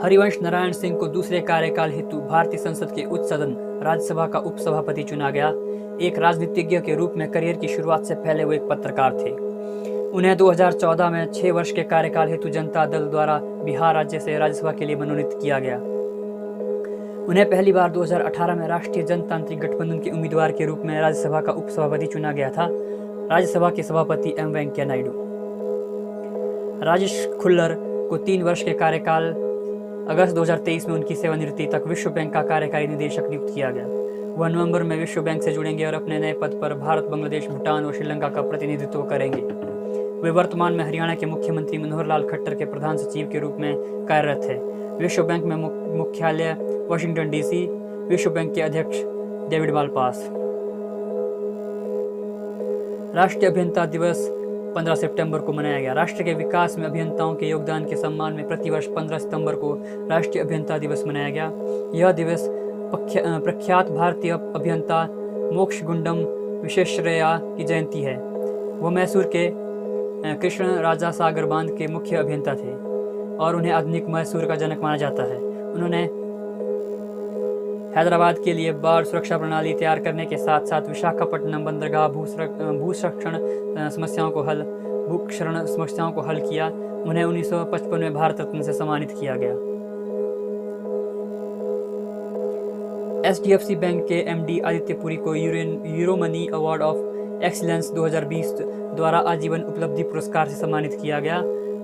हरिवंश नारायण सिंह को दूसरे कार्यकाल हेतु भारतीय संसद के उच्च सदन राज्यसभा का उपसभापति चुना गया। एक राजनीतिज्ञ के रूप में करियर की शुरुआत से पहले वो एक पत्रकार थे। उन्हें 2014 में 6 वर्ष के कार्यकाल हेतु जनता दल द्वारा बिहार राज्य से राज्यसभा के लिए मनोनीत किया गया। उन्हें पहली बार 2018 में राष्ट्रीय जनतांत्रिक गठबंधन के उम्मीदवार के रूप में राज्यसभा का उपसभापति चुना गया था। राज्यसभा के सभापति एम वेंकैया नायडू। राजेश खुल्लर को 3 वर्ष के कार्यकाल अगस्त 2023 में उनकी सेवानिवृत्ति तक विश्व बैंक का कार्यकारी निदेशक नियुक्त किया गया। वह नवंबर में विश्व बैंक से जुड़ेंगे और अपने नए पद पर भारत, बांग्लादेश, भूटान और श्रीलंका का प्रतिनिधित्व करेंगे। वे वर्तमान में हरियाणा के मुख्यमंत्री मनोहर लाल खट्टर के प्रधान सचिव के रूप में कार्यरत है। विश्व बैंक में मुख्यालय वाशिंगटन डीसी। विश्व बैंक के अध्यक्ष डेविड मालपास। राष्ट्रीय अभियंता दिवस 15 सितंबर को मनाया गया। राष्ट्र के विकास में अभियंताओं के योगदान के सम्मान में प्रतिवर्ष 15 सितंबर को राष्ट्रीय अभियंता दिवस मनाया गया। यह दिवस प्रख्यात भारतीय अभियंता मोक्षगुंडम विश्वेश्वरैया की जयंती है। वह मैसूर के कृष्ण राजा सागर बांध के मुख्य अभियंता थे और उन्हें आधुनिक मैसूर का जनक माना जाता है। उन्होंने हैदराबाद के लिए बाढ़ सुरक्षा प्रणाली तैयार करने के साथ साथ विशाखापट्टनम बंदरगाह भूक्षरण समस्याओं को हल किया। उन्हें 1955 में भारत रत्न से सम्मानित किया गया। HDFC बैंक के MD आदित्य पुरी को यूरोमनी अवार्ड ऑफ एक्सीलेंस 2020 द्वारा आजीवन उपलब्धि पुरस्कार से सम्मानित किया गया।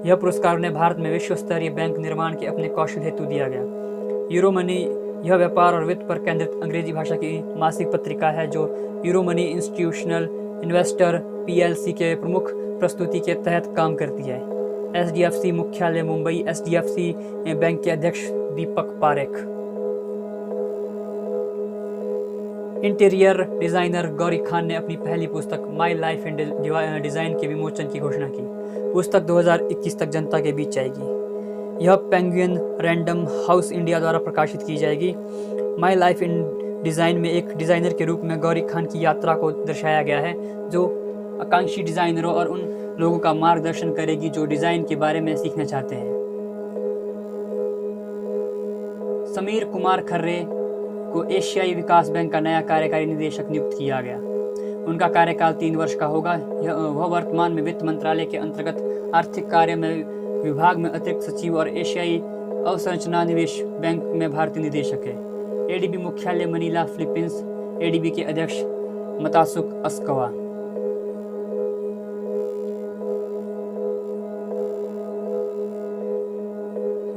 यह पुरस्कार उन्हें भारत में विश्व स्तरीय बैंक निर्माण के अपने कौशल हेतु दिया गया। यूरोमनी यह व्यापार और वित्त पर केंद्रित अंग्रेजी भाषा की मासिक पत्रिका है जो यूरोमनी इंस्टीट्यूशनल इन्वेस्टर PLC के प्रमुख प्रस्तुति के तहत काम करती है। HDFC मुख्यालय मुंबई। HDFC बैंक के अध्यक्ष दीपक पारेख। इंटीरियर डिजाइनर गौरी खान ने अपनी पहली पुस्तक माई लाइफ इन डिजाइन के विमोचन की घोषणा की। पुस्तक 2021 तक जनता के बीच आएगी। यह पेंगुइन रैंडम हाउस इंडिया द्वारा प्रकाशित की जाएगी। माई लाइफ इन डिज़ाइन में एक डिज़ाइनर के रूप में गौरी खान की यात्रा को दर्शाया गया है जो आकांक्षी डिज़ाइनरों और उन लोगों का मार्गदर्शन करेगी जो डिज़ाइन के बारे में सीखना चाहते हैं। समीर कुमार खर्रे को एशियाई विकास बैंक का नया कार्यकारी निदेशक नियुक्त किया गया। उनका कार्यकाल 3 वर्ष का होगा। वह वर्तमान में वित्त मंत्रालय के अंतर्गत आर्थिक कार्य में विभाग में अतिरिक्त सचिव और एशियाई अवसंरचना निवेश बैंक में भारतीय निदेशक है। ADB मुख्यालय मनीला, फिलीपींस। ADB के अध्यक्ष मतासुक अस्कवा।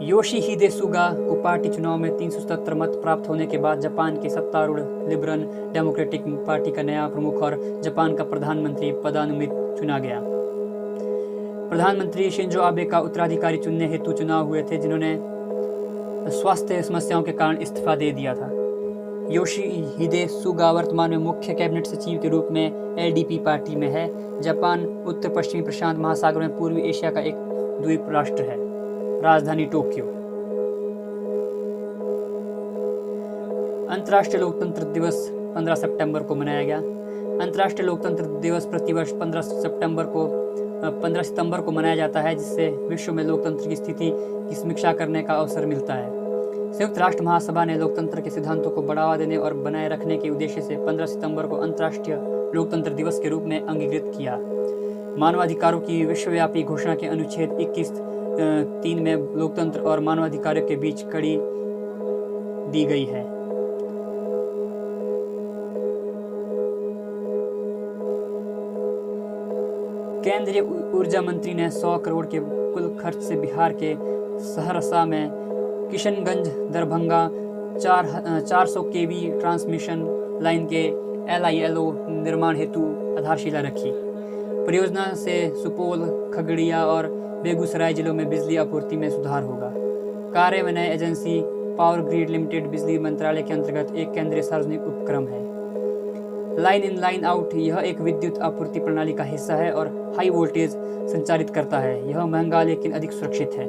योशिहिदे सुगा को पार्टी चुनाव में 377 मत प्राप्त होने के बाद जापान के सत्तारूढ़ लिबरल डेमोक्रेटिक पार्टी का नया प्रमुख और जापान का प्रधानमंत्री पदानुमित चुना गया। प्रधानमंत्री शिंजो आबे का उत्तराधिकारी चुनने हेतु चुनाव हुए थे जिन्होंने स्वास्थ्य समस्याओं के कारण इस्तीफा दे दिया था। योशिहिदे सुगा वर्तमान में मुख्य कैबिनेट सचिव के रूप में LDP पार्टी में है। जापान उत्तर पश्चिमी प्रशांत महासागर में पूर्वी एशिया का एक द्वीप राष्ट्र है। राजधानी टोक्यो। अंतर्राष्ट्रीय लोकतंत्र दिवस 15 सितंबर को मनाया गया। अंतर्राष्ट्रीय लोकतंत्र दिवस प्रतिवर्ष 15 सितंबर को मनाया जाता है जिससे विश्व में लोकतंत्र की स्थिति की समीक्षा करने का अवसर मिलता है। संयुक्त राष्ट्र महासभा ने लोकतंत्र के सिद्धांतों को बढ़ावा देने और बनाए रखने के उद्देश्य से 15 सितंबर को अंतर्राष्ट्रीय लोकतंत्र दिवस के रूप में अंगीकृत किया। मानवाधिकारों की विश्वव्यापी घोषणा के अनुच्छेद 21(3) में लोकतंत्र और मानवाधिकारों के बीच कड़ी दी गई है। केंद्रीय ऊर्जा मंत्री ने 100 करोड़ के कुल खर्च से बिहार के सहरसा में Kishanganj Darbhanga 400 kV transmission line के LILO निर्माण हेतु आधारशिला रखी। परियोजना से सुपौल, खगड़िया और बेगूसराय जिलों में बिजली आपूर्ति में सुधार होगा। कार्य में नए एजेंसी पावर ग्रिड लिमिटेड बिजली मंत्रालय के अंतर्गत एक केंद्रीय सार्वजनिक उपक्रम है। लाइन इन लाइन आउट यह एक विद्युत आपूर्ति प्रणाली का हिस्सा है और हाई वोल्टेज संचारित करता है। यह महंगा लेकिन अधिक सुरक्षित है।